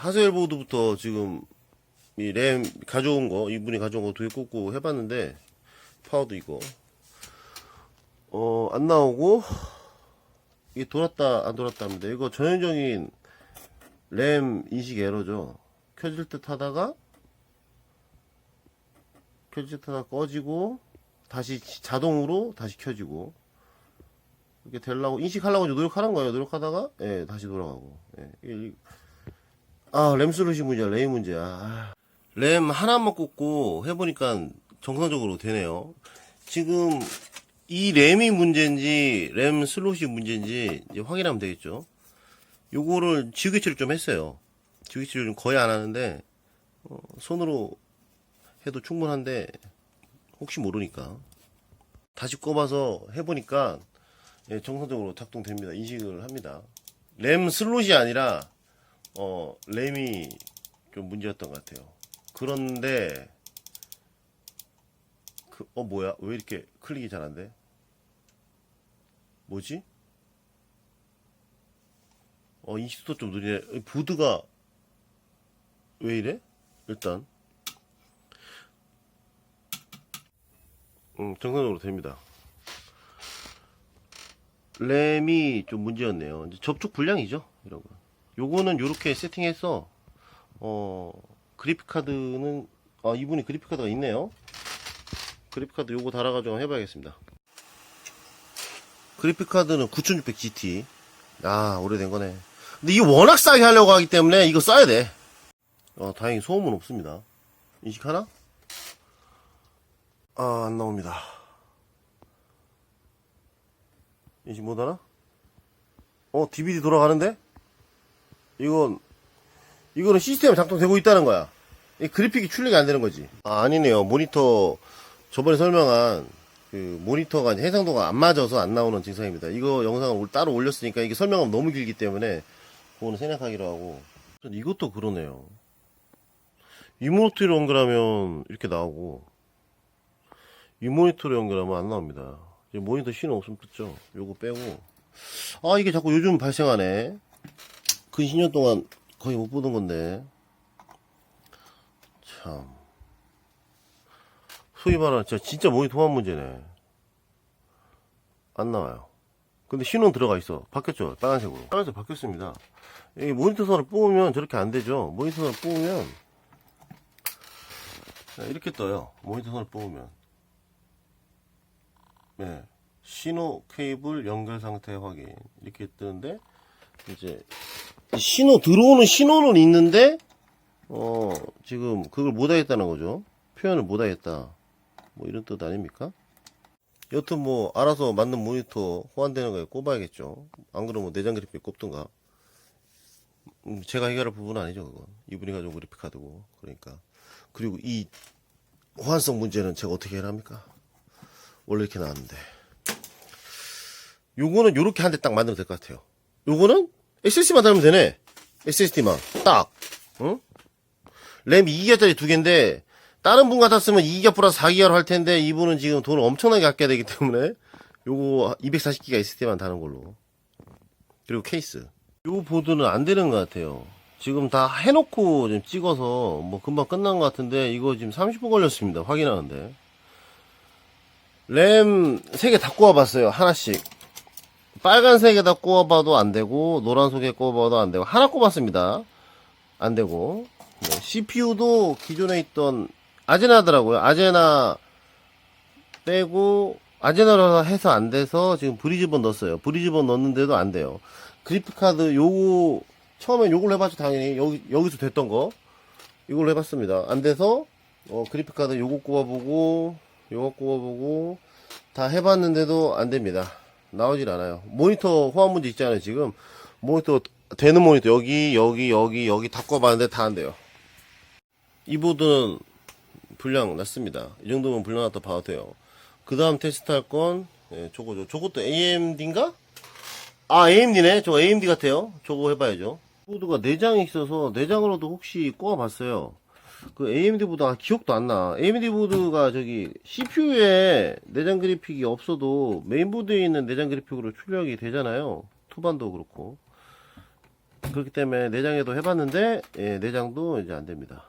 하셀보드부터 지금 이 램 가져온 거, 이분이 가져온 거 두 개 꽂고 해봤는데, 파워도 이거 안 나오고, 이게 돌았다 안 돌았다 합니다. 이거 전형적인 램 인식 에러죠. 켜질 듯 하다가 꺼지고 다시 자동으로 다시 켜지고, 이렇게 되려고 인식하려고 노력하는 거예요. 노력하다가 다시 돌아가고. 램 슬롯이 문제야. 램 문제야. 램 하나만 꽂고 해보니까 정상적으로 되네요. 지금 이 램이 문제인지 램 슬롯이 문제인지 이제 확인하면 되겠죠. 요거를 지우개치를 좀 했어요. 지우개치를 좀 거의 안 하는데 손으로 해도 충분한데 혹시 모르니까 다시 꼽아서 해보니까 정상적으로 작동됩니다. 인식을 합니다. 램 슬롯이 아니라 램이 좀 문제였던 것 같아요. 그런데 뭐야? 왜 이렇게 클릭이 잘 안 돼? 뭐지? 인식도 좀 느리네. 보드가 왜 이래? 일단 정상적으로 됩니다. 램이 좀 문제였네요. 이제 접촉 불량이죠, 이런 거. 요거는 요렇게 세팅해서 그래픽카드는 이분이 그래픽카드가 있네요. 그래픽카드 요거 달아가지고 해봐야겠습니다. 그래픽카드는 9600GT. 오래된 거네. 근데 이게 워낙 싸게 하려고 하기 때문에 이거 써야 돼. 다행히 소음은 없습니다. 인식하나? 안 나옵니다. 인식 못하나? DVD 돌아가는데? 이거는 시스템이 작동되고 있다는 거야. 이 그래픽이 출력이 안 되는 거지. 아니네요. 모니터, 저번에 설명한 그 모니터가 해상도가 안 맞아서 안 나오는 증상입니다. 이거 영상을 따로 올렸으니까 이게 설명하면 너무 길기 때문에 그거는 생략하기로 하고. 이것도 그러네요. 이 모니터로 연결하면 이렇게 나오고, 이 모니터로 연결하면 안 나옵니다. 모니터 신호 없으면 뜯죠. 요거 빼고. 이게 자꾸 요즘 발생하네. 근 10년 동안 거의 못 보던 건데. 참. 소위 말하는 진짜 모니터 호환 문제네. 안 나와요. 근데 신호는 들어가 있어. 바뀌었죠. 빨간색으로. 빨간색 바뀌었습니다. 이 모니터 선을 뽑으면 저렇게 안 되죠. 모니터 선을 뽑으면 이렇게 떠요. 모니터 선을 뽑으면. 네. 신호 케이블 연결 상태 확인. 이렇게 뜨는데, 이제, 들어오는 신호는 있는데, 지금 그걸 못 하겠다는 거죠. 표현을 못 하겠다. 뭐 이런 뜻 아닙니까? 여튼 뭐, 알아서 맞는 모니터 호환되는 거에 꼽아야겠죠. 안 그러면 내장 그래픽 꼽든가. 제가 해결할 부분은 아니죠, 그건. 이분이 가져온 그래픽 카드고. 그러니까. 그리고 이 호환성 문제는 제가 어떻게 해결합니까? 원래 이렇게 나왔는데. 요거는 요렇게 한 대 딱 만들면 될 것 같아요. 요거는 SSD만 달면 되네. SSD만. 딱. 응? 램 2기가짜리 두 개인데, 다른 분 같았으면 2기가 플러스 4기가로 할 텐데, 이분은 지금 돈을 엄청나게 아껴야 되기 때문에, 요거 240기가 SSD만 다는 걸로. 그리고 케이스. 요 보드는 안 되는 것 같아요. 지금 다 해놓고 좀 찍어서, 뭐 금방 끝난 것 같은데, 이거 지금 30분 걸렸습니다. 확인하는데. 램 3개 다 꼽아봤어요. 하나씩. 빨간색에다 꼽아봐도 안되고, 노란색에 꼽아봐도 안되고, 하나 꼽았습니다. 안되고. 네, CPU도 기존에 있던 아제나더라고요. 아제나 빼고, 아제나로 해서 안돼서 지금 브리즈번 넣었어요. 브리즈번 넣었는데도 안돼요. 그래픽카드 요거, 처음엔 요걸로 해봤죠. 당연히. 여기서 됐던 거. 이걸로 해봤습니다. 안돼서, 그래픽카드 요거 꼽아보고, 요거 꼽아보고, 다 해봤는데도 안됩니다. 나오질 않아요. 모니터 호환 문제 있잖아요. 지금 모니터 되는 모니터 여기 다 꼽았는데 다 안돼요. 이 보드는 불량 났습니다. 이 정도면 불량 났다 봐도 돼요. 그 다음 테스트할 건 저거죠. 저것도 AMD인가? AMD네. 저거 AMD 같아요. 저거 해봐야죠. 보드가 내장이 있어서 내장으로도 혹시 꼽아봤어요. 그 AMD 보드가 기억도 안 나. AMD 보드가 저기 CPU에 내장 그래픽이 없어도 메인보드에 있는 내장 그래픽으로 출력이 되잖아요. 투반도 그렇고. 그렇기 때문에 내장에도 해봤는데, 예, 내장도 이제 안 됩니다.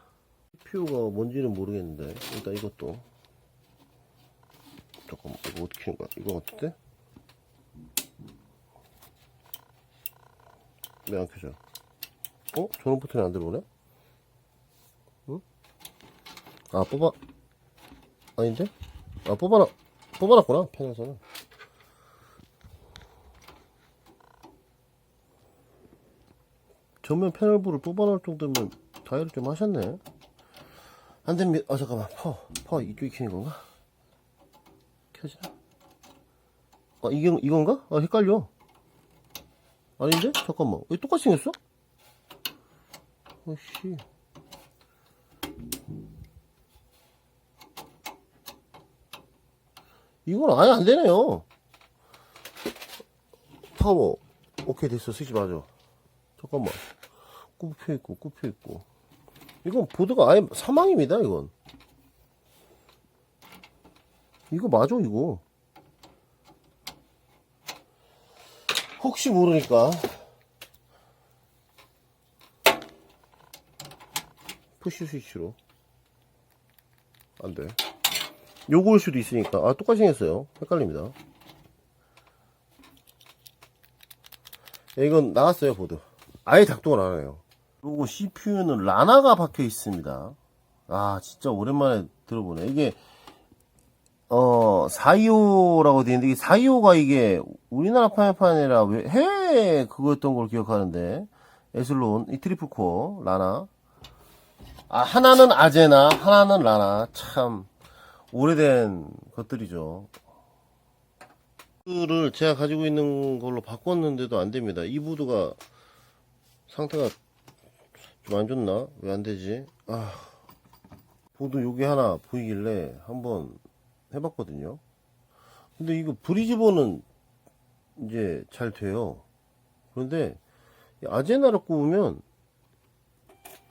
CPU가 뭔지는 모르겠는데, 일단 이것도. 잠깐만, 이거 어떻게 하는 거야? 이거 어떻게? 왜 안 켜져? 전원 버튼이 안 들어오네? 응? 아, 아닌데? 아, 뽑아놨구나, 패널선은. 전면 패널부를 뽑아놓을 정도면 다이를 좀 하셨네. 안 됩니다. 잠깐만. 이쪽이 켜는 건가? 켜지나? 이건가? 헷갈려. 아닌데? 잠깐만. 왜 똑같이 생겼어? 씨. 이건 아예 안 되네요. 파워. 오케이, 됐어. 스위치 맞아. 잠깐만. 굽혀있고. 이건 보드가 아예 사망입니다, 이건. 이거 맞아, 이거. 혹시 모르니까. 푸시 스위치로. 안 돼. 요거일 수도 있으니까. 똑같이 생겼어요. 헷갈립니다. 이건 나갔어요, 보드. 아예 작동을 안 해요. 요거 CPU는 라나가 박혀 있습니다. 진짜 오랜만에 들어보네. 이게 425라고 되어 있는데, 이게 425가 이게 우리나라 판매판이 아니라 해외 그거였던 걸 기억하는데, 에슬론, 이 트리플 코어, 라나. 하나는 아제나, 하나는 라나. 참, 오래된 것들이죠. 보드를 제가 가지고 있는 걸로 바꿨는데도 안 됩니다. 이 보드가 상태가 좀 안 좋나? 왜 안 되지? 보드 여기 하나 보이길래 한번 해봤거든요. 근데 이거 브리즈본은 이제 잘 돼요. 그런데 아제나를 꼽으면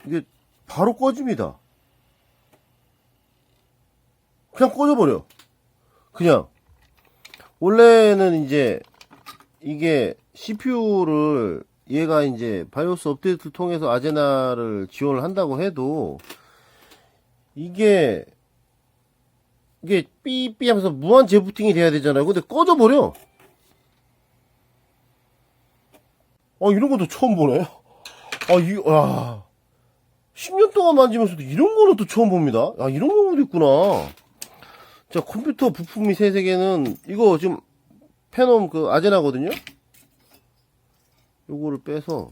이게 바로 꺼집니다. 그냥 꺼져버려. 그냥. 원래는 이제 이게 CPU를 얘가 이제 바이오스 업데이트를 통해서 아제나를 지원을 한다고 해도 이게 삐삐 하면서 무한 재부팅이 돼야 되잖아요. 근데 꺼져버려. 이런 것도 처음 보네. 10년 동안 만지면서도 이런 거는 또 처음 봅니다. 이런 경우도 있구나. 자, 컴퓨터 부품이 세세개는 이거 지금 페놈 아제나거든요. 요거를 빼서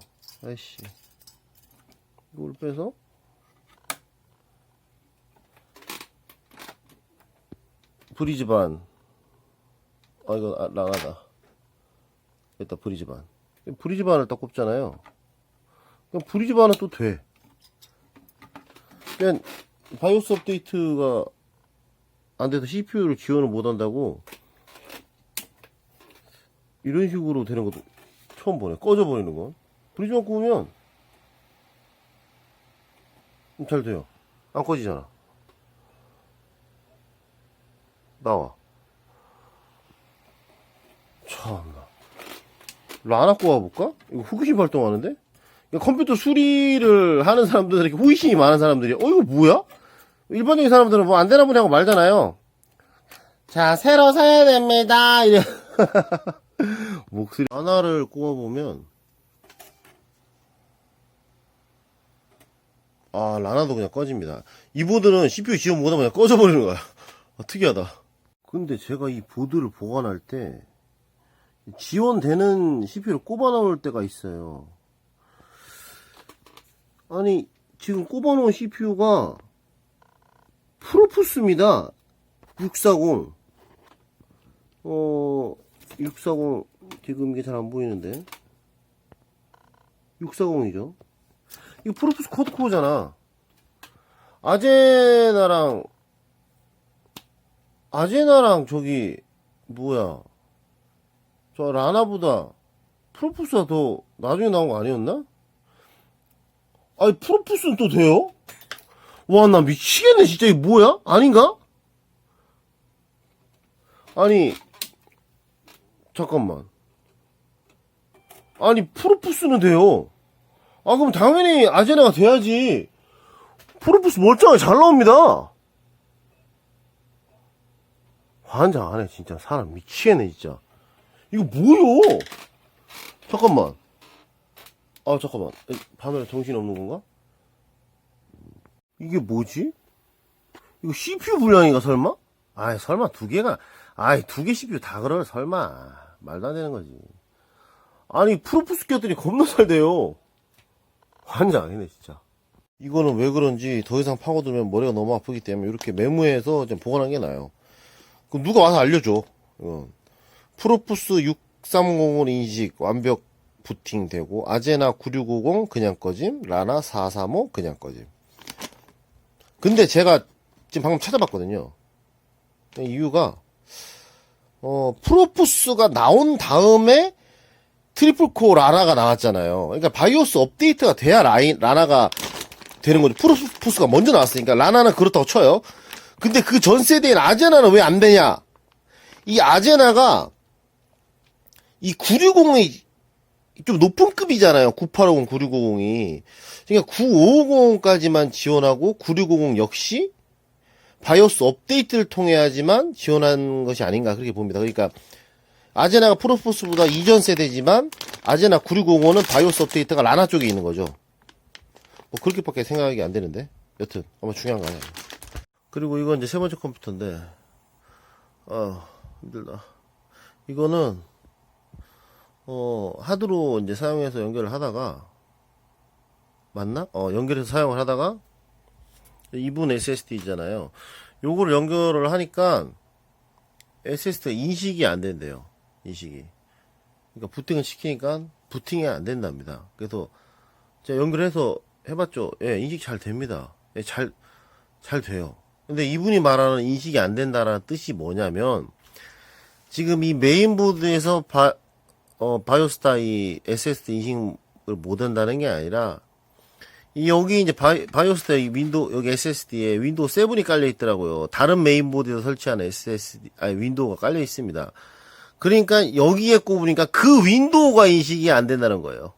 이거를 빼서 브리즈반. 이거 라나다. 일단 브리즈반. 브리즈반을 딱 꼽잖아요. 그럼 브리즈반은 또 돼. 그냥 바이오스 업데이트가 안 돼서 CPU를 지원을 못 한다고 이런 식으로 되는 것도 처음 보네. 꺼져버리는 건. 브리즈반 꼽으면 잘 돼요. 안 꺼지잖아. 나와. 참나. 라나 꼽아볼까? 이거 호기심 발동하는데? 컴퓨터 수리를 하는 사람들은 이렇게 호기심이 많은 사람들이, 이거 뭐야? 일반적인 사람들은 뭐 안 되나 보네 하고 말잖아요. 자, 새로 사야 됩니다. 이래. 목소리 하나를 꼽아보면, 라나도 그냥 꺼집니다. 이 보드는 CPU 지원 못하면 그냥 꺼져버리는 거야. 특이하다. 근데 제가 이 보드를 보관할 때, 지원되는 CPU를 꼽아 놓을 때가 있어요. 지금 꼽아 놓은 CPU가 프로푸스입니다. 640. 640, 지금 이게 잘 안 보이는데. 640이죠. 이거 프로푸스 쿼드코어잖아. 아제나랑 저기, 뭐야. 저 라나보다 프로푸스가 더 나중에 나온 거 아니었나? 프로푸스는 또 돼요? 와, 나 미치겠네, 진짜. 이게 뭐야? 아닌가? 잠깐만. 프로푸스는 돼요. 아, 그럼 당연히 아제나가 돼야지. 프로포스 멀쩡하게 잘 나옵니다. 환장 안 해, 진짜. 사람 미치겠네, 진짜. 이거 뭐요? 잠깐만. 아, 잠깐만. 바늘에 정신이 없는 건가? 이게 뭐지? 이거 CPU 불량인가, 설마? 아이, 설마 두 개가, 아이, 두 개 CPU 다 그럴, 설마. 말도 안 되는 거지. 아니, 프로포스 꼈더니 겁나 잘 돼요. 환장 아니네, 진짜. 이거는 왜 그런지 더 이상 파고들면 머리가 너무 아프기 때문에 이렇게 메모해서 좀 보관한 게 나아요. 그럼 누가 와서 알려줘. 이건. 프로포스 6300 인식 완벽 부팅되고, 아제나 9650 그냥 꺼짐, 라나 435 그냥 꺼짐. 근데 제가 지금 방금 찾아봤거든요. 이유가, 프로포스가 나온 다음에 트리플 코어 라나가 나왔잖아요. 그러니까 바이오스 업데이트가 돼야 라나가 되는 거죠. 프로포스가 먼저 나왔으니까. 라나는 그렇다고 쳐요. 근데 그 전 세대인 아제나는 왜 안 되냐? 이 아제나가 이 960이 좀 높은 급이잖아요. 9850, 9650이. 그러니까 9550까지만 지원하고 9650 역시 바이오스 업데이트를 통해야지만 지원한 것이 아닌가 그렇게 봅니다. 그러니까 아제나가 프로포스보다 이전 세대지만 아제나 9605는 바이오스 업데이트가 라나 쪽에 있는 거죠. 뭐 그렇게밖에 생각이 안 되는데. 여튼 아마 중요한 거 아니야. 그리고 이건 이제 세 번째 컴퓨터인데 힘들다. 이거는 하드로 이제 사용해서 연결을 하다가 맞나? 연결해서 사용을 하다가 2분 SSD잖아요. 요거를 연결을 하니까 SSD가 인식이 안 된대요. 인식이. 그러니까 부팅을 시키니까 부팅이 안 된답니다. 그래서 제가 연결해서 해봤죠. 예, 인식 잘 됩니다. 예, 잘 돼요. 근데 이분이 말하는 인식이 안 된다라는 뜻이 뭐냐면 지금 이 메인보드에서 바이오스타 이 SSD 인식을 못 한다는 게 아니라 여기 이제 바이오스타 윈도우 여기 SSD에 윈도우 7이 깔려 있더라고요. 다른 메인보드에서 설치한 윈도우가 깔려 있습니다. 그러니까 여기에 꼽으니까 그 윈도우가 인식이 안 된다는 거예요.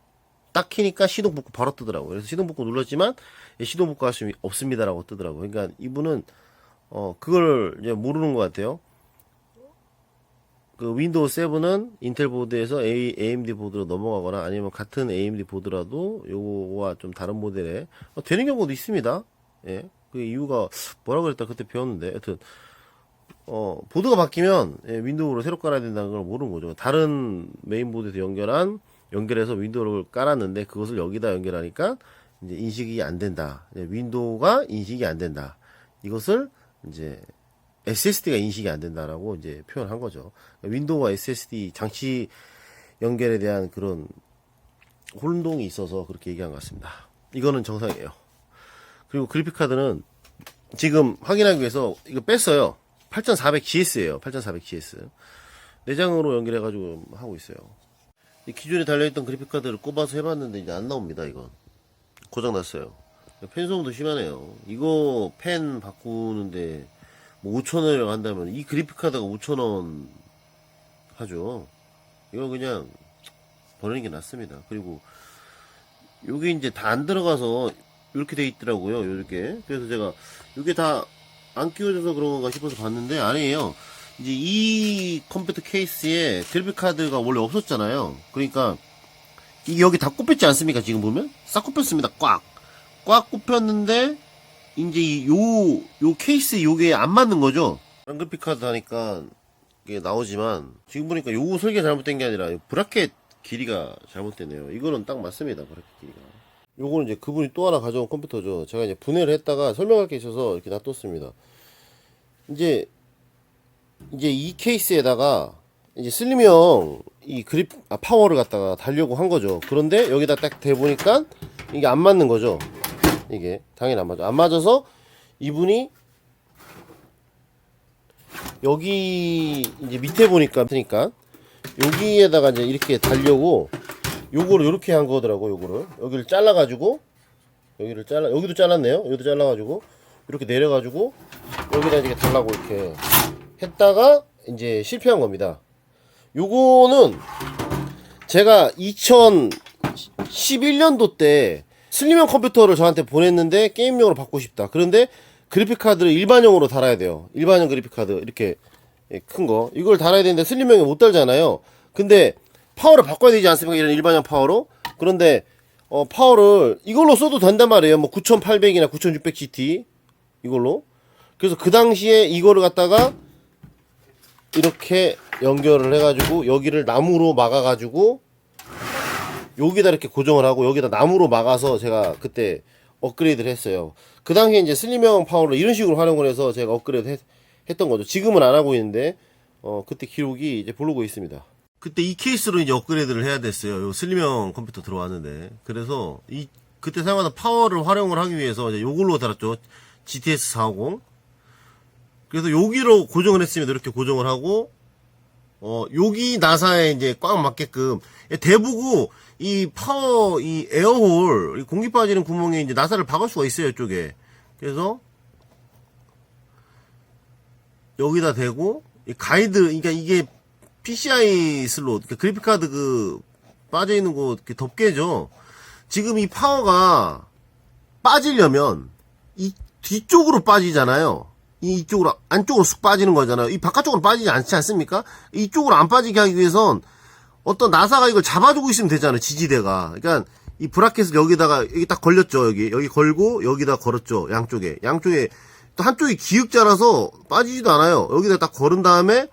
딱 키니까 시동 볶고 바로 뜨더라고요. 그래서 시동 볶고 눌렀지만 시동 볶고 할 수 없습니다라고 뜨더라고요. 그러니까 이분은 그걸 이제 모르는 것 같아요. 그 윈도우 7은 인텔 보드에서 AMD 보드로 넘어가거나 아니면 같은 AMD 보드라도 요거와 좀 다른 모델에 되는 경우도 있습니다. 예. 그 이유가 뭐라 그랬다 그때 배웠는데 여튼 보드가 바뀌면 윈도우로 새로 깔아야 된다는 걸 모르는 거죠. 다른 메인보드에서 연결해서 윈도우를 깔았는데 그것을 여기다 연결하니까 이제 인식이 안 된다. 윈도우가 인식이 안 된다. 이것을 이제 SSD가 인식이 안 된다라고 이제 표현한 거죠. 윈도우와 SSD 장치 연결에 대한 그런 혼동이 있어서 그렇게 얘기한 것 같습니다. 이거는 정상이에요. 그리고 그래픽카드는 지금 확인하기 위해서 이거 뺐어요. 8400GS예요. 8400GS. 내장으로 연결해가지고 하고 있어요. 기존에 달려있던 그래픽카드를 꼽아서 해봤는데 이제 안 나옵니다. 이건 고장났어요. 팬소음도 심하네요. 이거 팬 바꾸는데 뭐 5,000원이라고 한다면 이 그래픽카드가 5,000원 하죠. 이거 그냥 버리는 게 낫습니다. 그리고 요게 이제 다 안 들어가서 이렇게 돼 있더라고요. 이렇게. 그래서 제가 요게 다 안 끼워져서 그런 건가 싶어서 봤는데 아니에요. 이제 이 컴퓨터 케이스에 그래픽카드가 원래 없었잖아요. 그러니까 이게 여기 다 꼽혔지 않습니까? 지금 보면 싹 꼽혔습니다. 꽉 꼽혔는데 이제 요 케이스 요게 안 맞는 거죠. 다른 그래픽카드 하니까 이게 나오지만 지금 보니까 요 설계 잘못된 게 아니라 브라켓 길이가 잘못됐네요. 이거는 딱 맞습니다. 브라켓 길이가. 요거는 이제 그분이 또 하나 가져온 컴퓨터죠. 제가 이제 분해를 했다가 설명할 게 있어서 이렇게 놔뒀습니다. 이제 이 케이스에다가 이제 슬림형 이 파워를 갖다가 달려고 한 거죠. 그런데 여기다 딱 대보니까 이게 안 맞는 거죠. 이게 당연히 안 맞아. 안 맞아서 이분이 여기 이제 밑에 보니까 여기에다가 이제 이렇게 달려고 요거를 이렇게 한 거더라고. 요거를 여기를 잘라가지고 여기도 잘랐네요. 여기도 잘라가지고 이렇게 내려가지고 여기다 이렇게 달라고 이렇게 했다가 이제 실패한 겁니다. 요거는 제가 2012 11년도 때 슬림형 컴퓨터를 저한테 보냈는데 게임용으로 받고 싶다. 그런데 그래픽카드를 일반형으로 달아야 돼요. 일반형 그래픽카드 이렇게 큰 거 이걸 달아야 되는데 슬림형이 못 달잖아요. 근데 파워를 바꿔야 되지 않습니까? 이런 일반형 파워로. 그런데 파워를 이걸로 써도 된단 말이에요. 뭐 9800이나 9600 GT 이걸로. 그래서 그 당시에 이거를 갖다가 이렇게 연결을 해가지고 여기를 나무로 막아가지고 여기다 이렇게 고정을 하고 여기다 나무로 막아서 제가 그때 업그레이드를 했어요. 그 당시에 이제 슬림형 파워를 이런 식으로 활용을 해서 제가 업그레이드 했던 거죠. 지금은 안 하고 있는데 그때 기록이 이제 블로그에 있습니다. 그때 이 케이스로 이제 업그레이드를 해야 됐어요. 요 슬림형 컴퓨터 들어왔는데 그래서 그때 사용하던 파워를 활용을 하기 위해서 이제 요걸로 달았죠. GTS 450. 그래서 여기로 고정을 했습니다. 이렇게 고정을 하고 여기 나사에 이제 꽉 맞게끔 대부고 이 파워 이 에어홀 이 공기 빠지는 구멍에 이제 나사를 박을 수가 있어요. 이쪽에. 그래서 여기다 대고 이 가이드 그러니까 이게 PCI 슬롯 그러니까 그래픽카드 그 빠져 있는 거 이렇게 덮개죠. 지금 이 파워가 빠지려면 이 뒤쪽으로 빠지잖아요. 이쪽으로 안쪽으로 쑥 빠지는 거잖아요. 이 바깥쪽으로 빠지지 않지 않습니까? 이쪽으로 안 빠지게 하기 위해선 어떤 나사가 이걸 잡아주고 있으면 되잖아요. 지지대가. 그러니까 이 브라켓을 여기다가 여기 딱 걸렸죠. 여기 걸고 여기다 걸었죠. 양쪽에 또 한쪽이 기역자라서 빠지지도 않아요. 여기다 딱 걸은 다음에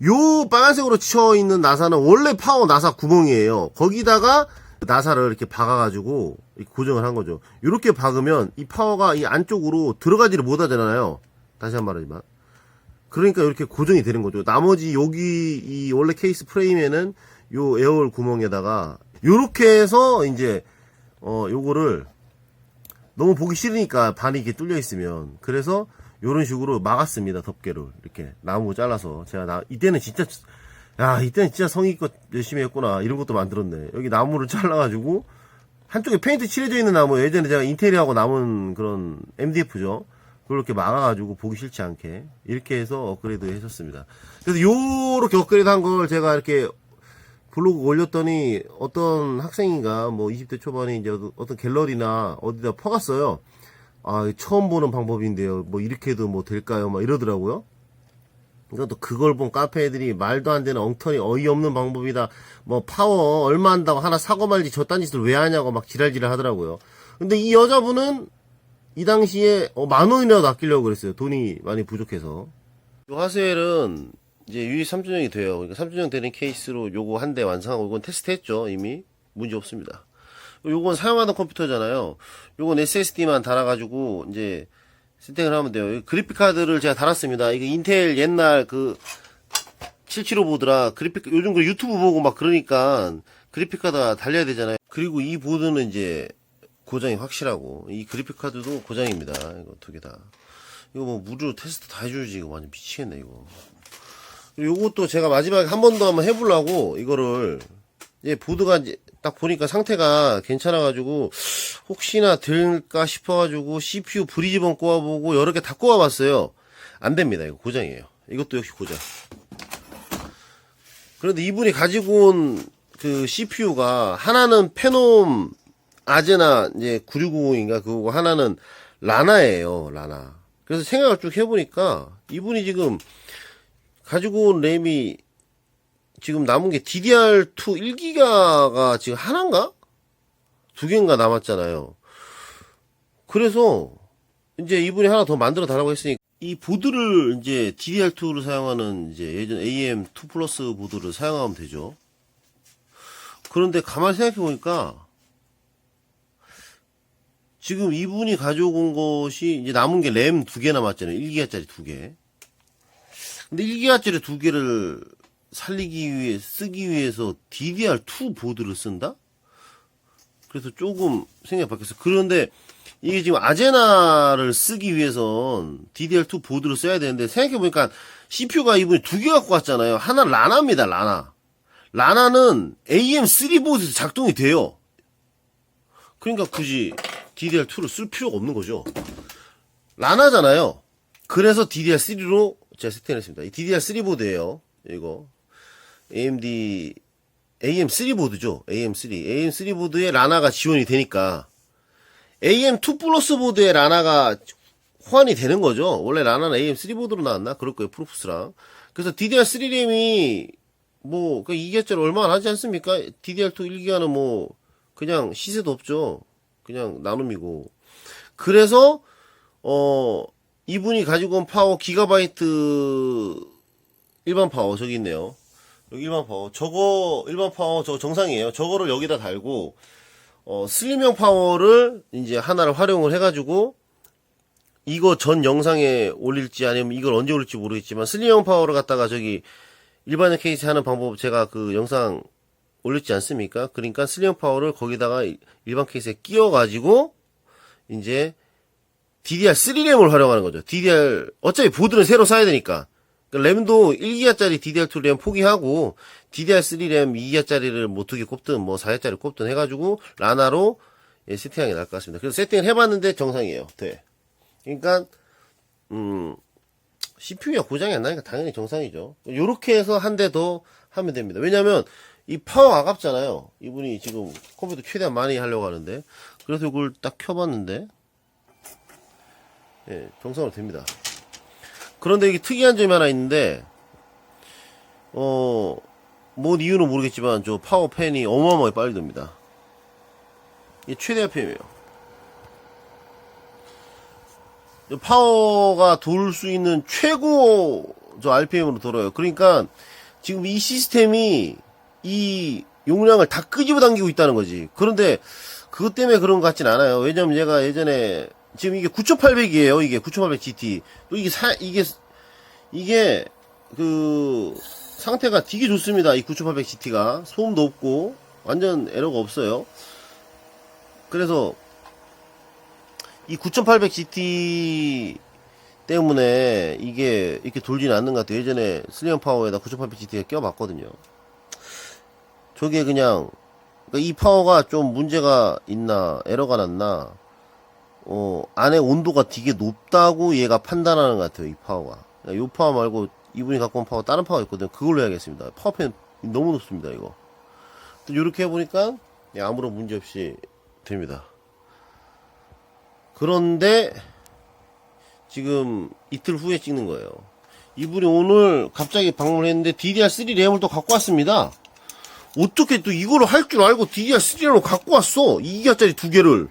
요 빨간색으로 치어 있는 나사는 원래 파워 나사 구멍이에요. 거기다가 나사를 이렇게 박아가지고 이렇게 고정을 한 거죠. 이렇게 박으면 이 파워가 이 안쪽으로 들어가지를 못하잖아요. 다시 한 번 말하지만. 그러니까 이렇게 고정이 되는 거죠. 나머지 여기 이 원래 케이스 프레임에는 요 에어홀 구멍에다가 요렇게 해서 이제 요거를 너무 보기 싫으니까 반이 이렇게 뚫려 있으면 그래서 요런 식으로 막았습니다. 덮개를 이렇게 나무 잘라서 제가 이때는 진짜 성의껏 열심히 했구나 이런 것도 만들었네. 여기 나무를 잘라가지고 한쪽에 페인트 칠해져 있는 나무 예전에 제가 인테리어하고 남은 그런 MDF죠. 그렇게 막아가지고 보기 싫지 않게 이렇게 해서 업그레이드 했었습니다. 그래서 요렇게 업그레이드 한 걸 제가 이렇게 블로그 올렸더니 어떤 학생인가 뭐 20대 초반에 이제 어떤 갤러리나 어디다 퍼갔어요. 아, 처음 보는 방법인데요. 뭐 이렇게 해도 뭐 될까요? 막 이러더라고요. 그러니까 또 그걸 본 카페 애들이 말도 안 되는 엉터리 어이없는 방법이다. 뭐 파워 얼마 한다고 하나 사고 말지 저딴 짓을 왜 하냐고 막 지랄지랄 하더라고요. 근데 이 여자분은 이 당시에 10,000원이라도 아끼려고 그랬어요. 돈이 많이 부족해서. 이 화셀은 이제 유입 3주년이 돼요. 그러니까 3주년 되는 케이스로 요거 한 대 완성하고 이건 테스트했죠. 이미 문제 없습니다. 요건 사용하던 컴퓨터잖아요. 요건 SSD만 달아가지고 이제 세팅을 하면 돼요. 그래픽 카드를 제가 달았습니다. 이게 인텔 옛날 그 775보드라 요즘 그 유튜브 보고 막 그러니까 그래픽 카드가 달려야 되잖아요. 그리고 이 보드는 이제 고장이 확실하고 이 그래픽 카드도 고장입니다. 이거 두 개 다. 이거 뭐 무료 테스트 다 해주지. 이거 완전 미치겠네 이거. 요것도 제가 마지막에 한 번 더 한번 해보려고 이거를 이제 보드가 이제 딱 보니까 상태가 괜찮아가지고 혹시나 될까 싶어가지고 CPU 브리즈번 꼽아보고 여러 개 다 꼽아봤어요. 안 됩니다. 이거 고장이에요. 이것도 역시 고장. 그런데 이분이 가지고 온 그 CPU가 하나는 페놈 아제나 이제 9690인가 그거고 하나는 라나예요. 라나. 그래서 생각을 쭉 해보니까 이분이 지금 가지고 온 램이 지금 남은 게 DDR2 1기가가 지금 하나인가? 두 개인가 남았잖아요. 그래서 이제 이분이 하나 더 만들어 달라고 했으니 이 보드를 이제 DDR2를 사용하는 이제 예전 AM2 플러스 보드를 사용하면 되죠. 그런데 가만히 생각해 보니까 지금 이분이 가지고 온 것이 이제 남은 게 램 2개 남았잖아요. 1기가짜리 2개. 근데 1기가짜리 2개를 쓰기 위해서 DDR2 보드를 쓴다? 그래서 조금 생각이 바뀌었어요. 그런데 이게 지금 아제나를 쓰기 위해선 DDR2 보드를 써야 되는데 생각해보니까 CPU가 이분이 2개 갖고 왔잖아요. 하나는 라나입니다. 라나는 AM3 보드에서 작동이 돼요. 그러니까 굳이 DDR2를 쓸 필요가 없는 거죠. 라나잖아요. 그래서 DDR3로 제가 세팅을 했습니다. 이 DDR3 보드예요. 이거 AMD AM3 보드죠. AM3. AM3 보드에 라나가 지원이 되니까 AM2 플러스 보드에 라나가 호환이 되는 거죠. 원래 라나는 AM3 보드로 나왔나? 그럴 거예요. 프로프스랑. 그래서 DDR3 램이 뭐 2기가짜리 얼마나 하지 않습니까? DDR2 1기가는 뭐 그냥 시세도 없죠. 그냥 나눔이고. 그래서 이분이 가지고 온 파워 기가바이트 일반 파워 저기 있네요. 여기 일반 파워. 저거 일반 파워 저거 정상이에요. 저거를 여기다 달고 슬림형 파워를 이제 하나를 활용을 해가지고 이거 전 영상에 올릴지 아니면 이걸 언제 올릴지 모르겠지만 슬림형 파워를 갖다가 저기 일반형 케이스 하는 방법 제가 그 영상 올렸지 않습니까? 그러니까 슬림형 파워를 거기다가 일반 케이스에 끼워가지고 이제 DDR3 램을 활용하는 거죠. 어차피 보드는 새로 사야 되니까. 그러니까 램도 1기가짜리 DDR2 램 포기하고 DDR3 램 2기가짜리를 뭐 2개 꼽든 뭐 4기짜리 꼽든 해가지고 라나로 세팅하는 게 나을 것 같습니다. 그래서 세팅을 해봤는데 정상이에요. 돼. 그러니까 CPU가 고장이 안 나니까 당연히 정상이죠. 요렇게 해서 한 대 더 하면 됩니다. 왜냐면 이 파워 아깝잖아요. 이분이 지금 컴퓨터 최대한 많이 하려고 하는데 그래서 이걸 딱 켜봤는데 예, 정상으로 됩니다. 그런데 이게 특이한 점이 하나 있는데 뭔 이유는 모르겠지만 저 파워 팬이 어마어마하게 빨리 됩니다. 이게 최대 RPM이에요. 파워가 돌 수 있는 최고 저 RPM으로 돌아요. 그러니까 지금 이 시스템이 이 용량을 다 끄집어 당기고 있다는 거지. 그런데 그것 때문에 그런 것 같진 않아요. 왜냐면 얘가 예전에 지금 이게 9800이에요. 이게 9800 GT. 또 이게 그 상태가 되게 좋습니다. 이 9800 GT가 소음도 없고 완전 에러가 없어요. 그래서 이 9800 GT 때문에 이게 이렇게 돌지는 않는 것 같아요. 예전에 슬리형 파워에다 9800 GT가 껴봤거든요. 저게 그냥 그러니까 이 파워가 좀 문제가 있나 에러가 났나 안에 온도가 되게 높다고 얘가 판단하는 것 같아요. 이 파워가. 이 파워 말고 이분이 갖고 온 파워 다른 파워가 있거든요. 그걸로 해야겠습니다. 파워팬 너무 높습니다. 이거. 이렇게 해보니까 아무런 문제 없이 됩니다. 그런데 지금 이틀 후에 찍는 거예요. 이분이 오늘 갑자기 방문했는데 DDR3 램을 또 갖고 왔습니다. 어떻게 또 이거를 할 줄 알고 DDR3 램을 갖고 왔어. 2기가짜리 두 개를.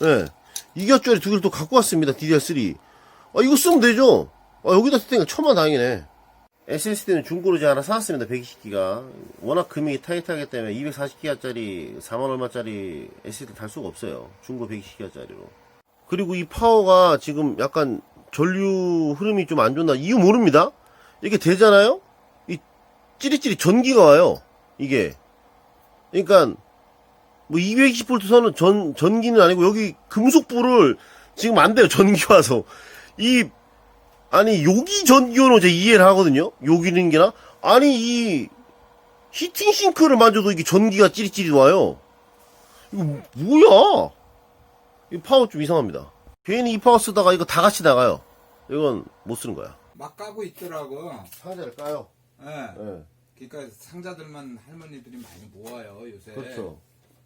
예. 2기가짜리 두 개를 또 갖고 왔습니다. DDR3. 이거 쓰면 되죠. 여기다 세팅을 천만다행이네. SSD는 중고로 제가 하나 사왔습니다. 120기가. 워낙 금액이 타이트하기 때문에 240기가짜리 4만 얼마짜리 SSD 달 수가 없어요. 중고 120기가짜리로. 그리고 이 파워가 지금 약간 전류 흐름이 좀 안 좋나 이유 모릅니다. 이게 되잖아요. 이 찌릿찌릿 전기가 와요. 이게 그러니까 뭐 220V 선은 전기는 아니고 여기 금속불을 지금 안 돼요. 전기 와서 아니 여기 전기요는 제가 이해를 하거든요. 여기는 게나 아니 이 히팅 싱크를 만져도 이게 전기가 찌릿찌릿 와요. 이거 뭐야? 이 파워 좀 이상합니다. 괜히 이 파워 쓰다가 이거 다 같이 나가요. 이건 못 쓰는 거야. 막 까고 있더라고. 상자를 까요. 예. 네. 그러니까 상자들만 할머니들이 많이 모아요 요새. 그렇죠.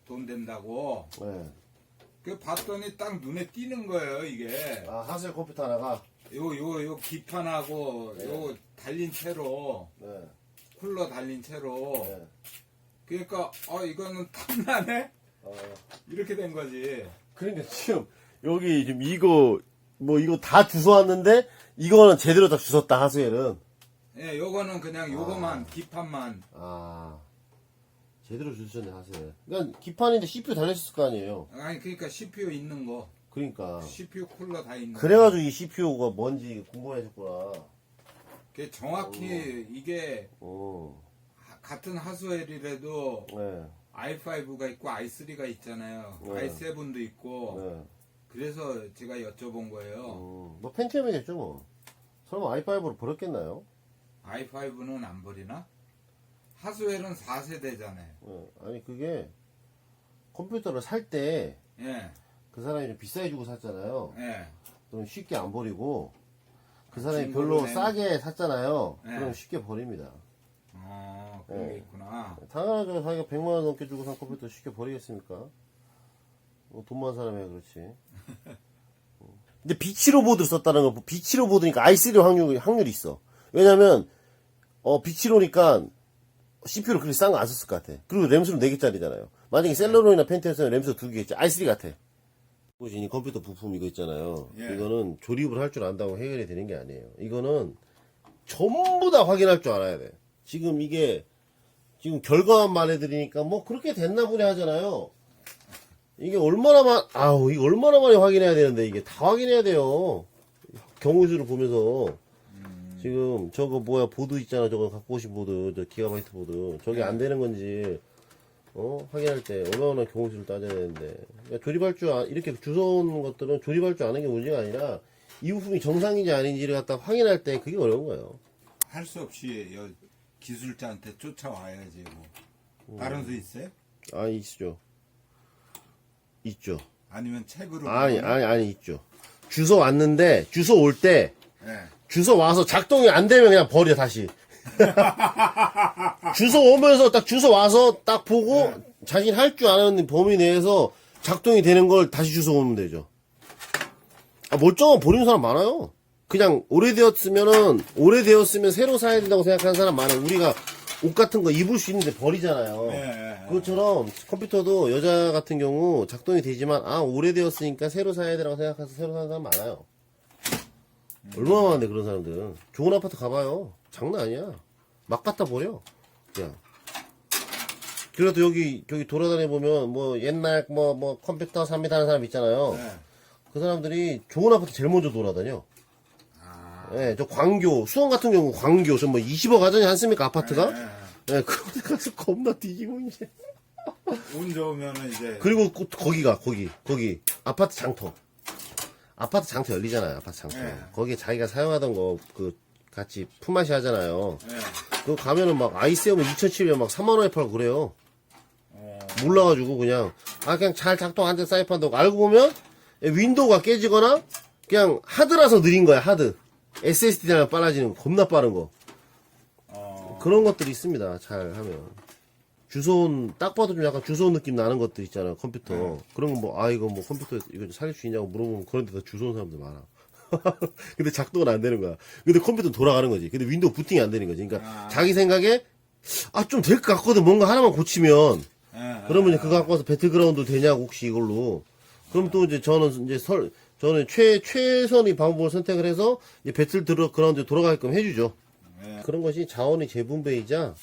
돈 된다고. 네. 그 봤더니 딱 눈에 띄는 거예요 이게. 하셀 컴퓨터 하나가. 요 기판하고 네. 요 달린 채로 네. 쿨러 달린 채로. 네. 그러니까 이거는 탐나네. 이렇게 된 거지. 그러니까 지금 여기 지금 이거 다 주워왔는데 이거는 제대로 다 주웠다 하수엘은. 예, 요거는 그냥 요거만 기판만. 제대로 주셨네 하수엘. 그러니까 기판인데 CPU 달려있을 거 아니에요. 아니 그러니까 CPU 있는 거. 그러니까. CPU 쿨러 다 있는 거. 그래가지고 이 CPU가 뭔지 궁금해졌구나. 그 정확히 이게 같은 하수엘이라도 네. i5가 있고 i3가 있잖아요. 네. i7도 있고. 네. 그래서 제가 여쭤본 거예요. 뭐 펜티엄이겠죠 뭐. 설마 i5로 버렸겠나요? i5는 안 버리나? 하수엘은 4세대잖아요. 아니 그게 컴퓨터를 살 때 그 예. 사람이 좀 비싸게 주고 샀잖아요. 예. 그럼 쉽게 안 버리고 그 사람이 중고로 별로 낸- 싸게 샀잖아요. 네. 그럼 쉽게 버립니다. 그런 게 있구나. 당연하죠. 자기가 100만 원 넘게 주고 산 컴퓨터 쉽게 버리겠습니까? 돈 많은 사람이야 그렇지. 근데 비치로 보드를 썼다는 거, 비치로 보드니까 i3 확률이 있어. 왜냐면 비치로니까 CPU를 그렇게 싼 거 안 썼을 것 같아. 그리고 램수는 4개짜리잖아요. 만약에 셀러론이나 펜티였으면 램수 2개겠지. i3 같아. 보시니 컴퓨터 부품 이거 있잖아요. 예. 이거는 조립을 할 줄 안다고 해결이 되는 게 아니에요. 이거는 전부 다 확인할 줄 알아야 돼. 지금 이게 지금 결과만 말해드리니까 뭐 그렇게 됐나 보네 하잖아요. 이게 이게 얼마나 많이 확인해야 되는데 이게 다 확인해야 돼요. 경우수를 보면서 지금 저거 뭐야 보드 있잖아. 저거 갖고 오신 보드, 저 기가바이트 보드. 저게 안 되는 건지 확인할 때 얼마나 경우수를 따져야 되는데. 그러니까 조립할 줄 이렇게 주워오는 것들은 조립할 줄 아는 게 문제가 아니라 이 부품이 정상인지 아닌지를 갖다 확인할 때 그게 어려운 거예요. 할 수 없이 기술자한테 쫓아와야지 뭐. 다른 수 있어요? 있죠. 있죠. 아니면 책으로? 아니, 있죠. 주소 왔는데, 주소 올 때, 예. 주소 와서 작동이 안 되면 그냥 버려, 다시. 주소 오면서 딱 주소 와서 딱 보고, 자신 할 줄 아는 범위 내에서 작동이 되는 걸 다시 주소 오면 되죠. 멀쩡한 버리는 사람 많아요. 그냥 오래되었으면 새로 사야 된다고 생각하는 사람 많아요. 우리가 옷 같은 거 입을 수 있는데 버리잖아요. 예. 그것처럼 컴퓨터도 여자 같은 경우 작동이 되지만 오래되었으니까 새로 사야 되라고 생각해서 새로 사는 사람 많아요. 얼마나 많은데 그런 사람들은. 좋은 아파트 가봐요. 장난 아니야. 막 갖다 버려. 그냥. 그래도 여기 돌아다녀 보면 뭐 옛날 뭐 컴퓨터 삽니다 하는 사람 있잖아요. 예. 그 사람들이 좋은 아파트 제일 먼저 돌아다녀. 예, 저 광교, 수원 같은 경우 광교, 저 뭐 20억 하잖니 않습니까, 아파트가? 예, 그런데 가서 겁나 뒤지고, 이제. 운 좋으면은 이제. 그리고 거기, 아파트 장터. 아파트 장터 열리잖아요, 아파트 장터. 거기에 자기가 사용하던 거, 같이 품앗이 하잖아요. 예. 그거 가면은 막, 아이세오면 2,700원 막 3만원에 팔고 그래요. 몰라가지고, 그냥 잘 작동 안 된 사이판다고 알고 보면, 윈도우가 깨지거나, 그냥 하드라서 느린 거야, 하드. SSD랑 빨라지는 거, 겁나 빠른 거. 그런 것들이 있습니다. 잘 하면. 주소온, 딱 봐도 좀 약간 주소온 느낌 나는 것들 있잖아요. 컴퓨터. 그런 거 이거 컴퓨터 이거 살릴 수 있냐고 물어보면 그런 데다 주소온 사람들 많아. 근데 작동은 안 되는 거야. 근데 컴퓨터는 돌아가는 거지. 근데 윈도우 부팅이 안 되는 거지. 그러니까 자기 생각에 좀 될 것 같거든. 뭔가 하나만 고치면. 그러면 이제 그거 갖고 와서 배틀그라운드 되냐고 혹시 이걸로. 그럼 또 이제 저는 최선의 방법을 선택을 해서 이제 배틀그라운드에 돌아가게끔 해주죠. 그런 것이 자원의 재분배이자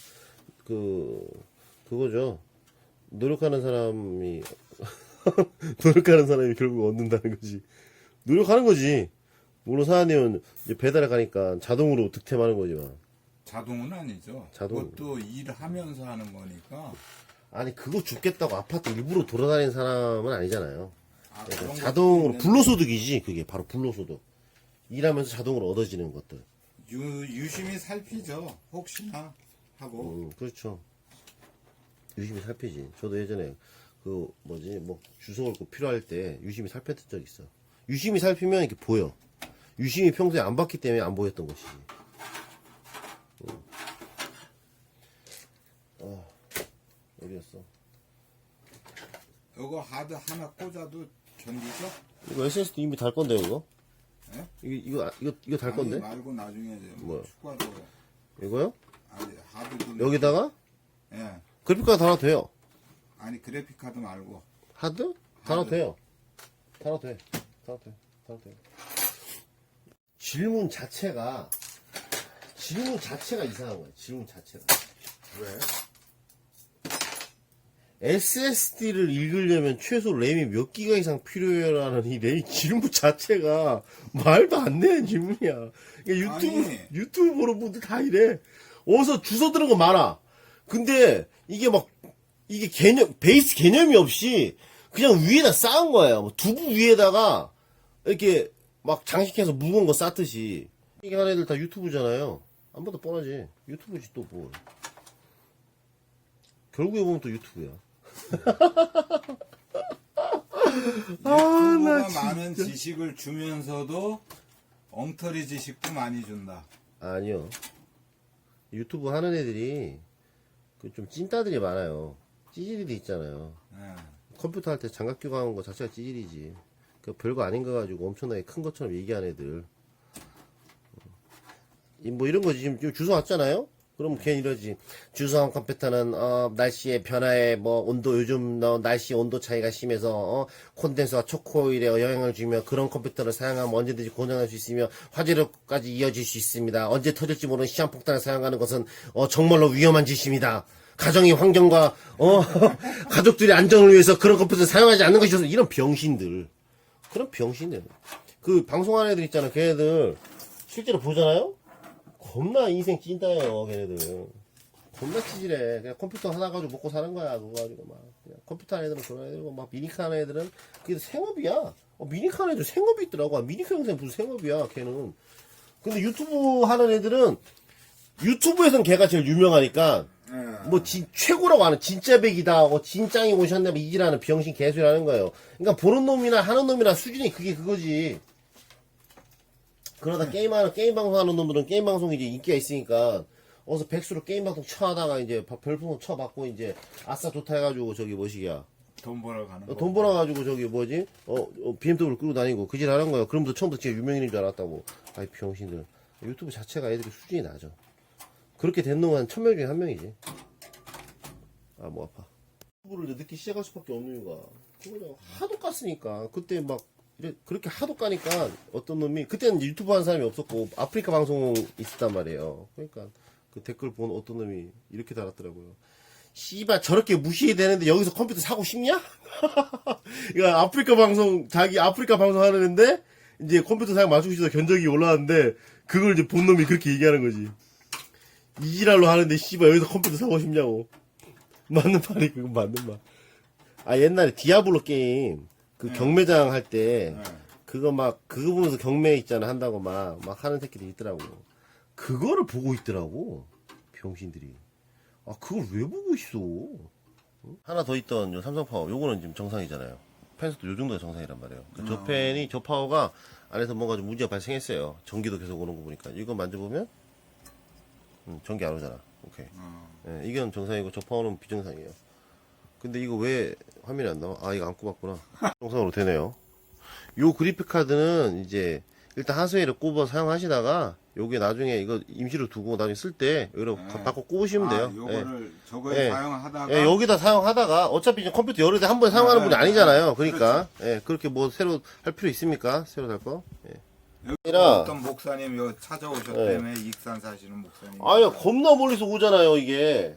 그거죠. 노력하는 사람이 결국 얻는다는 거지. 노력하는 거지. 물론 사장님은 이제 배달에 가니까 자동으로 득템하는 거지만. 자동은 아니죠. 자동. 그것도 일하면서 하는 거니까. 아니 그거 죽겠다고 아파트 일부러 돌아다니는 사람은 아니잖아요. 그런 것도 자동으로 있는데 불로소득이지. 그게 바로 불로소득. 일하면서 자동으로 얻어지는 것들. 유심히 살피죠. 혹시나 하고. 그렇죠. 유심히 살피지. 저도 예전에 주소 걸고 필요할 때 유심히 살폈던 적 있어. 유심히 살피면 이렇게 보여. 유심히 평소에 안 봤기 때문에 안 보였던 것이지. 어디였어? 이거 하드 하나 꽂아도 견디죠? 이거 SSD 이미 달 건데요, 이거? 예? 이거 달 건데? 아니, 말고 나중에 뭐야? 추가로. 이거요? 아니, 하드도. 여기다가? 예. 그래픽카드 달아도 돼요. 아니, 그래픽카드 말고. 하드? 달아도 돼요. 달아도 돼. 질문 자체가 이상한 거야. 질문 자체가. 왜? SSD를 읽으려면 최소 램이 몇 기가 이상 필요해라는 이 램 질문 자체가 말도 안 되는 질문이야. 그러니까 유튜브 보는 분들 다 이래. 어디서 주워 들은 거 많아. 근데 이게 베이스 개념이 없이 그냥 위에다 쌓은 거예요. 뭐 두부 위에다가 이렇게 막 장식해서 무거운 거 쌓듯이. 이게 한 애들 다 유튜브잖아요. 한 번 더 뻔하지. 유튜브지 또 뭐. 결국에 보면 또 유튜브야. 유튜브가 많은 지식을 주면서도 엉터리 지식도 많이 준다. 아니요. 유튜브 하는 애들이 그 좀 찐따들이 많아요. 찌질이도 있잖아요. 예. 컴퓨터 할 때 장갑 끼고 하는 거 자체가 찌질이지. 그 별거 아닌 거 가지고 엄청나게 큰 것처럼 얘기하는 애들. 뭐 이런 거 지금 주소 왔잖아요? 그럼 걔 이러지. 주소한 컴퓨터는, 날씨의 변화에 온도, 요즘 날씨 온도 차이가 심해서, 콘덴서가 초코오일에 영향을 주며 그런 컴퓨터를 사용하면 언제든지 고장날 수 있으며 화재로까지 이어질 수 있습니다. 언제 터질지 모르는 시한폭탄을 사용하는 것은, 정말로 위험한 짓입니다. 가정의 환경과, 가족들의 안전을 위해서 그런 컴퓨터를 사용하지 않는 것이 좋습니다. 이런 병신들. 그런 병신들. 그 방송하는 애들 있잖아. 걔네들 실제로 보잖아요? 겁나 인생 찐따예요, 걔네들. 겁나 찌질해. 그냥 컴퓨터 하나 가지고 먹고 사는 거야, 그거 가지고 막. 그냥 컴퓨터 하는 애들은 그런 애들이고, 막 미니카 하는 애들은 그게 생업이야. 미니카 하는 애들 생업이 있더라고. 미니카 영상 무슨 생업이야, 걔는. 근데 유튜브 하는 애들은 유튜브에선 걔가 제일 유명하니까 최고라고 하는 진짜 백이다, 진짱이 오셨네, 이지라는 병신 개소리 하는 거예요. 그러니까 보는 놈이나 하는 놈이나 수준이 그게 그거지. 그러다 게임 방송하는 놈들은 게임 방송이 이제 인기가 있으니까, 어서 백수로 게임 방송 쳐하다가 이제 별풍선 쳐받고 이제, 아싸 좋다 해가지고 저기 뭐시기야. 돈 벌어 가는 거. 돈 벌어가지고 저기 뭐지? BMW 끌고 다니고 그짓 하는 거야. 그러면서 처음부터 진짜 유명인인 줄 알았다고. 아이 병신들. 유튜브 자체가 애들이 수준이 낮아. 그렇게 된 놈은 한 1000명 중에 한 명이지. 아, 뭐 아파. 유튜브를 늦게 시작할 수밖에 없는 이유가, 그거 하도 깠으니까. 그때 막, 그렇게 하도 까니까 어떤 놈이, 그때는 이제 유튜브 하는 사람이 없었고 아프리카 방송 있었단 말이에요. 그러니까 그 댓글 본 어떤 놈이 이렇게 달았더라고요. 씨발 저렇게 무시해야 되는데 여기서 컴퓨터 사고 싶냐? 그러니까 아프리카 방송, 자기 아프리카 방송 하는데 이제 컴퓨터 사용 맞추고 싶어서 견적이 올라왔는데 그걸 이제 본 놈이 그렇게 얘기하는 거지. 이지랄로 하는데 씨발 여기서 컴퓨터 사고 싶냐고. 맞는 말이 그건 맞는 말. 아, 옛날에 디아블로 게임 그 경매장 할 때 그거 보면서 경매 있잖아 한다고 막 하는 새끼들이 있더라고. 그거를 보고 있더라고 병신들이. 아, 그걸 왜 보고 있어? 응? 하나 더 있던 요 삼성파워, 요거는 지금 정상이잖아요. 펜스도 요 정도가 정상이란 말이에요. 저 펜이, 저 파워가 안에서 뭔가 좀 문제가 발생했어요. 전기도 계속 오는 거 보니까. 이거 만져보면 전기 안 오잖아. 오케이. 예, 이건 정상이고 저 파워는 비정상이에요. 근데 이거 왜 화면이 안 나와? 아, 이거 안 꼽았구나. 정상으로 되네요. 요 그래픽카드는 이제 일단 하수에를 꼽아 사용하시다가 요게 나중에 이거 임시로 두고 나중에 쓸 때 여기로 바꿔 꼽으시면 돼요. 요거를 저거에 예. 사용하다가 예, 여기다 사용하다가 어차피 이제 컴퓨터 여러 대 한 번에 사용하는 분이 아니잖아요. 그러니까 예, 그렇게 뭐 새로 할 필요 있습니까? 새로 살 거? 예. 여기 아니라- 어떤 목사님 요 찾아오셨다며 익산 사시는 목사님. 아니야, 겁나 멀리서 오잖아요, 이게. 예.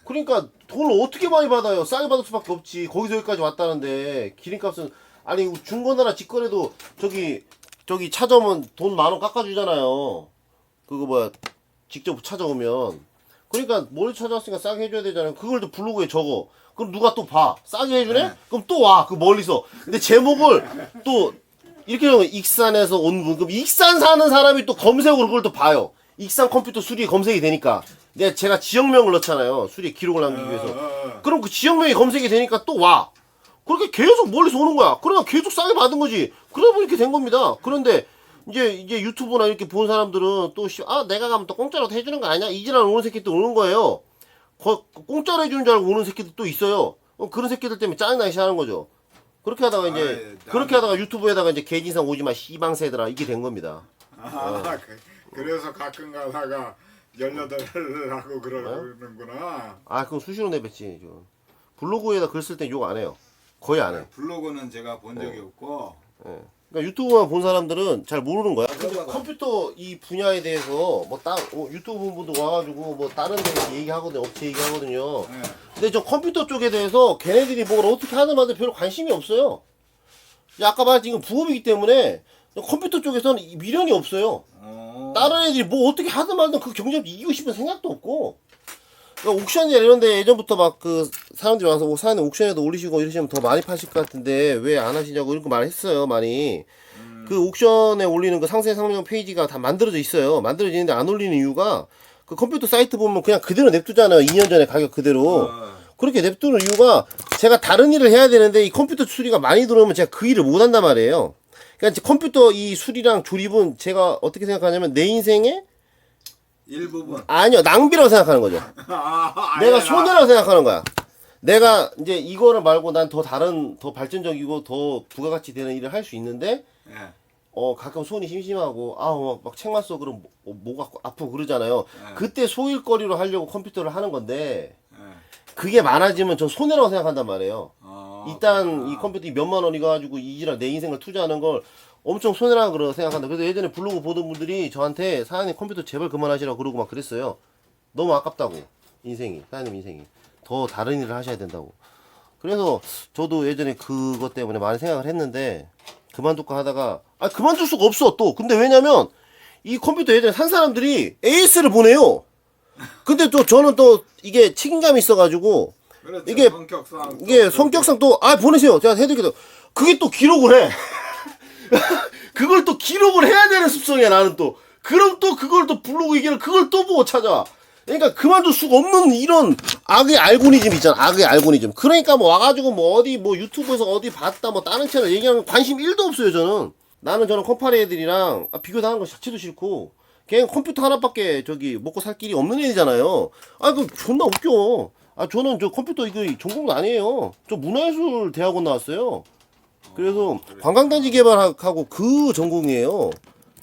그러니까 돈을 어떻게 많이 받아요? 싸게 받을 수밖에 없지. 거기서 여기까지 왔다는데 기름값은, 아니 중고나라 직거래도 저기 찾아오면 돈 10,000원 깎아주잖아요. 그거 뭐야, 직접 찾아오면. 그러니까 멀리 찾아왔으니까 싸게 해줘야 되잖아요. 그걸 또 블로그에 적어. 그럼 누가 또 봐. 싸게 해주네? 네. 그럼 또 와. 그 멀리서. 근데 제목을 또 이렇게 하면 익산에서 온 분. 그럼 익산 사는 사람이 또 검색으로 그걸 또 봐요. 익산 컴퓨터 수리 검색이 되니까. 제가 지역명을 넣잖아요. 수리 기록을 남기기 위해서. 그럼 그 지역명이 검색이 되니까 또 와. 그렇게 계속 멀리서 오는 거야. 그러다 계속 싸게 받은 거지. 그러다 보니 이렇게 된 겁니다. 그런데 이제 유튜브나 이렇게 본 사람들은 또 내가 가면 또 공짜로 해주는 거 아니야? 이지랄 오는 새끼들 오는 거예요. 공짜로 해주는 줄 알고 오는 새끼들 또 있어요. 그런 새끼들 때문에 짜증나기 시작하는 거죠. 그렇게 하다가 이제 그렇게 하다가 유튜브에다가 이제 개진상 오지마 씨방새들아 이게 된 겁니다. 그래서 가끔 가다가 18을 하고 그러는구나. 아, 그럼 수시로 내뱉지. 블로그에다 글 쓸 땐 욕 안 해요. 거의 안 해. 블로그는 제가 본 적이 없고. 예. 그러니까 유튜브만 본 사람들은 잘 모르는 거야. 근데 컴퓨터 이 분야에 대해서 유튜브 분도 와가지고 뭐 다른 데 얘기하거든요. 업체 얘기하거든요. 네. 근데 저 컴퓨터 쪽에 대해서 걔네들이 뭘 어떻게 하든 말든 별로 관심이 없어요. 아까 말했지 이건 부업이기 때문에 컴퓨터 쪽에서는 미련이 없어요. 다른 애들이 뭐 어떻게 하든 말든 그 경쟁을 이기고 싶은 생각도 없고. 그러니까 옥션이나 이런데 예전부터 막 그 사람들이 와서 사연에 옥션에도 올리시고 이러시면 더 많이 파실 것 같은데 왜 안 하시냐고 이런 거 말했어요, 많이. 그 옥션에 올리는 그 상세 상명 페이지가 다 만들어져 있어요. 만들어지는데 안 올리는 이유가 그 컴퓨터 사이트 보면 그냥 그대로 냅두잖아요. 2년 전에 가격 그대로. 그렇게 냅두는 이유가 제가 다른 일을 해야 되는데 이 컴퓨터 수리가 많이 들어오면 제가 그 일을 못 한단 말이에요. 그러니까 이제 컴퓨터 이 수리랑 조립은 제가 어떻게 생각하냐면 내 인생에 일부분. 아니요, 낭비라고 생각하는 거죠. 내가 손해라고 생각하는 거야. 내가 이제 이거를 말고 난 더 다른, 더 발전적이고 더 부가가치 되는 일을 할 수 있는데, 예. 가끔 손이 심심하고, 막 책만 써, 그럼 뭐가 아프고 그러잖아요. 네. 그때 소일거리로 하려고 컴퓨터를 하는 건데, 예. 그게 많아지면 전 손해라고 생각한단 말이에요. 일단 그렇구나. 이 컴퓨터 몇만 원이 가지고 이지라 내 인생을 투자하는 걸 엄청 손해라고 그러 생각한다. 그래서 예전에 블로그 보던 분들이 저한테 사장님 컴퓨터 제발 그만하시라고 그러고 막 그랬어요. 너무 아깝다고. 인생이. 사장님 인생이. 더 다른 일을 하셔야 된다고. 그래서 저도 예전에 그것 때문에 많이 생각을 했는데 그만둘까 하다가 그만둘 수가 없어 또. 근데 왜냐면 이 컴퓨터 예전에 산 사람들이 AS를 보내요. 근데 또 저는 또 이게 책임감이 있어가지고 그렇죠. 이게 성격상 또 보내세요. 제가 해드릴게요. 그게 또 기록을 해. 그걸 또 기록을 해야 되는 습성이야 나는 또. 그럼 또 그걸 또 블로그 얘기를 그걸 또 보고 찾아. 그러니까 그만둘 수가 없는 이런 악의 알고리즘 있잖아. 악의 알고리즘. 그러니까 뭐 와가지고 뭐 어디 뭐 유튜브에서 어디 봤다 뭐 다른 채널 얘기하는 관심 1도 없어요 저는. 저는 컴파니 애들이랑 비교당하는 거 자체도 싫고 걔는 컴퓨터 하나밖에 저기 먹고 살 길이 없는 애잖아요. 그 존나 웃겨. 저는 저 컴퓨터 이거 전공도 아니에요. 저 문화예술 대학원 나왔어요. 그래서 관광단지 개발하고 그 전공이에요.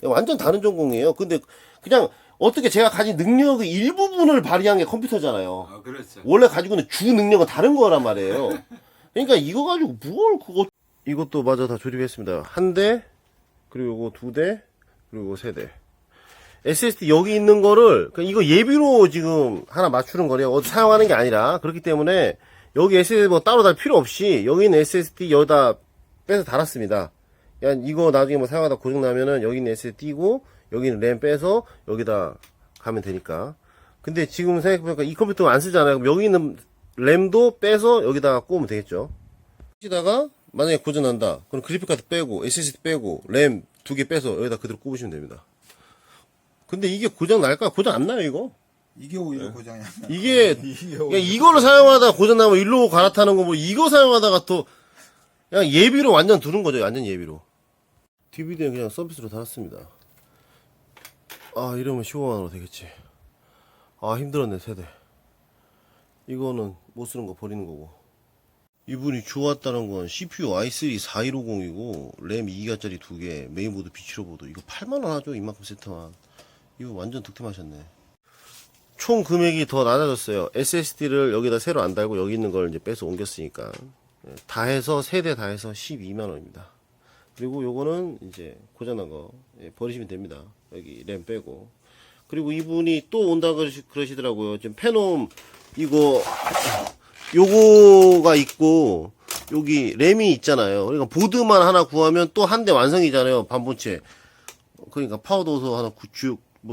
완전 다른 전공이에요. 근데 그냥 어떻게 제가 가진 능력의 일부분을 발휘한 게 컴퓨터잖아요. 그렇죠. 원래 가지고 있는 주 능력은 다른 거란 말이에요. 그러니까 이거 가지고 뭘 그거 이것도 마저 다 조립했습니다. 한 대, 그리고 이거 2대, 그리고 3대. SSD 여기 있는 거를 이거 예비로 지금 하나 맞추는 거래요. 어디 사용하는 게 아니라. 그렇기 때문에 여기 SSD 뭐 따로 달 필요 없이 여기 있는 SSD 여기다 빼서 달았습니다. 이거 나중에 뭐 사용하다 고장 나면은 여기 있는 SSD 띄고 여기 있는 램 빼서 여기다 가면 되니까. 근데 지금 생각해보니까 이 컴퓨터 안 쓰잖아요. 그럼 여기 있는 램도 빼서 여기다가 꼽으면 되겠죠. 여기다가 만약에 고장 난다. 그럼 그래픽카드 빼고 SSD 빼고 램 2개 빼서 여기다 그대로 꼽으시면 됩니다. 근데 이게 고장 날까? 고장 안 나요 이거. 이게 오히려 고장이 안 나. 이게 그러니까 이거를 사용하다가 고장 나면 일로 갈아타는 거 뭐 이거 사용하다가 또 그냥 예비로 완전 두는 거죠. 완전 예비로. DVD는 그냥 서비스로 달았습니다. 이러면 15만원으로 되겠지. 힘들었네 세대. 이거는 못 쓰는 거 버리는 거고. 이분이 주웠다는 건 CPU i3 4150이고 램 2기가짜리 2개 메인보드 비치로보드 이거 8만원 하죠. 이만큼 세트만. 이거 완전 득템하셨네. 총 금액이 더 낮아졌어요. SSD를 여기다 새로 안 달고 여기 있는 걸 이제 빼서 옮겼으니까 다 해서 3대 다 해서 12만원입니다. 그리고 요거는 이제 고장난 거 버리시면 됩니다. 여기 램 빼고. 그리고 이분이 또 온다 그러시더라고요. 지금 페놈 이거 요거가 있고 여기 램이 있잖아요. 그러니까 보드만 하나 구하면 또 한 대 완성이잖아요. 반본체. 그러니까 파워도서 하나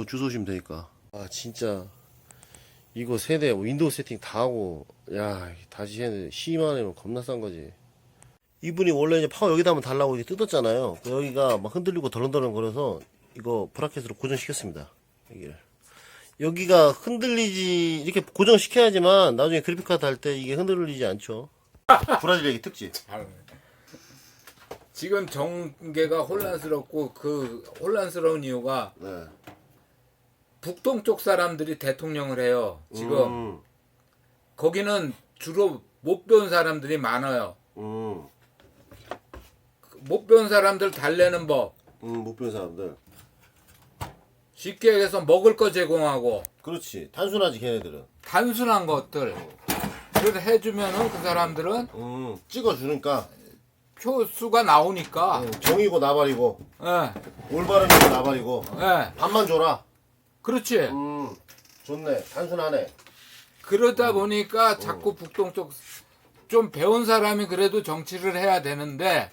주소시면 되니까. 진짜 이거 세대 윈도우 세팅 다 하고 다시 했는데 12만원이면 겁나 싼 거지. 이분이 원래 이제 파워 여기다 한번 달라고 이제 뜯었잖아요. 여기가 막 흔들리고 덜렁덜렁 거려서 이거 브라켓으로 고정시켰습니다. 여기가 흔들리지 이렇게 고정시켜야지만 나중에 그래픽카드 할 때 이게 흔들리지 않죠. 브라질 얘기 특집. 지금 정계가 혼란스럽고 그 혼란스러운 이유가 네. 북동쪽 사람들이 대통령을 해요. 지금 거기는 주로 못 배운 사람들이 많아요. 못 배운 사람들 달래는 법. 못 배운 사람들. 쉽게 얘기해서 먹을 거 제공하고. 그렇지. 단순하지 걔네들은. 단순한 것들. 그래서 해주면은 그 사람들은 찍어주니까. 표수가 나오니까. 정이고 나발이고. 예. 올바름이고 나발이고. 예. 밥만 줘라. 그렇지. 좋네. 단순하네. 그러다 보니까 자꾸 북동쪽 좀 배운 사람이 그래도 정치를 해야 되는데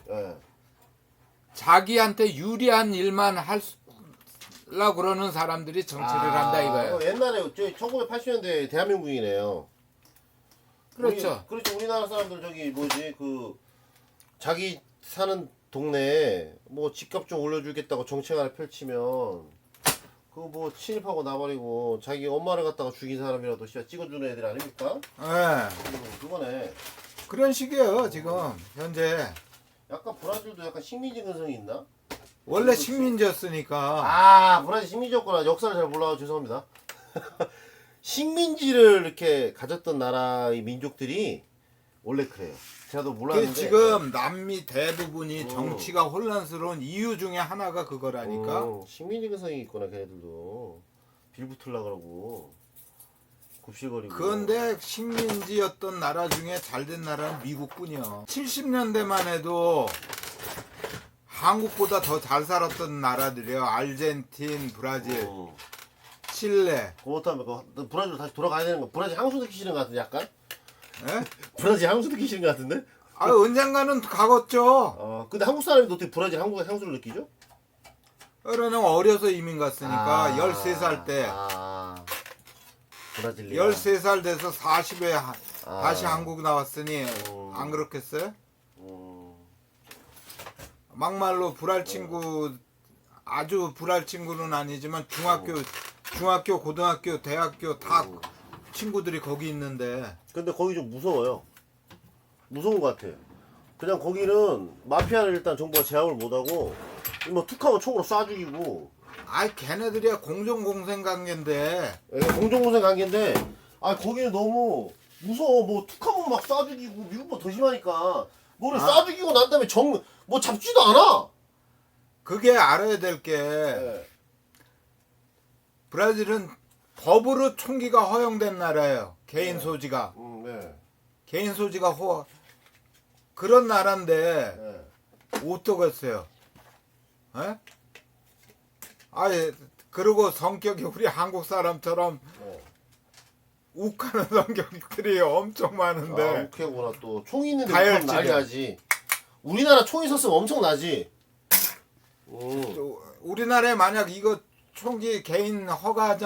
자기한테 유리한 일만 하려고 그러는 사람들이 정치를 한다 이거예요. 옛날에 1980년대 대한민국이네요. 그렇죠. 그렇죠. 우리나라 사람들 자기 사는 동네에 뭐 집값 좀 올려주겠다고 정책안을 펼치면 그거 뭐 침입하고 나버리고 자기 엄마를 갖다가 죽인 사람이라도 진짜 찍어주는 애들 아닙니까? 그거네. 그런 식이에요 지금 현재. 약간 브라질도 약간 식민지 근성이 있나? 원래 식민지였으니까. 브라질 식민지였구나. 역사를 잘 몰라서 죄송합니다. 식민지를 이렇게 가졌던 나라의 민족들이 원래 그래요. 제가도 그 몰랐는데. 지금 남미 대부분이 정치가 혼란스러운 이유 중에 하나가 그거라니까. 식민지 근성이 있구나 걔네들도. 빌붙으려 그러고 굽실거리고. 그런데 식민지였던 나라 중에 잘된 나라는 미국뿐이야. 70년대만 해도 한국보다 더 잘 살았던 나라들이요. 아르헨틴, 브라질, 칠레. 그렇다면 그 브라질 다시 돌아가야 되는 거. 브라질 향수 듣기 싫은 것 같은데 약간? 예? 브라질 향수 듣기 싫은 것 같은데? 아 언젠가는 가겠죠. 근데 한국 사람이 어떻게 브라질 한국의 향수를 느끼죠? 그러는 어려서 이민 갔으니까 13살 때 브라질리아. 13살 돼서 40에 다시 한국 나왔으니 안 그렇겠어요? 막말로 불알 친구 아주 불알 친구는 아니지만 중학교, 고등학교, 대학교 다 친구들이 거기 있는데 근데 거기 좀 무서워요. 무서운 것 같아. 그냥 거기는 마피아를 일단 정부가 제압을 못하고 뭐 툭하면 총으로 쏴 죽이고. 아이 걔네들이야 공정공생 관계인데 공정고생 관계인데 거기는 너무 무서워. 뭐 툭하면 막 쏴 죽이고 미국보다 더 심하니까 뭐를 쏴 죽이고 난 다음에 뭐 잡지도 않아. 그게 알아야 될 게 네. 브라질은 법으로 총기가 허용된 나라예요. 개인 소지가. 네. 개인 소지가 그런 나라인데 네. 어떠겠어요? 에? 아예 그리고 성격이 우리 한국 사람처럼 네. 욱하는 성격들이 엄청 많은데 오케이구나. 또 총이 있는데 다혈질이야. 난리 나지. 우리나라 총이 있었으면 엄청 나지. 또 우리나라에 만약 이거 총기 개인 허가하지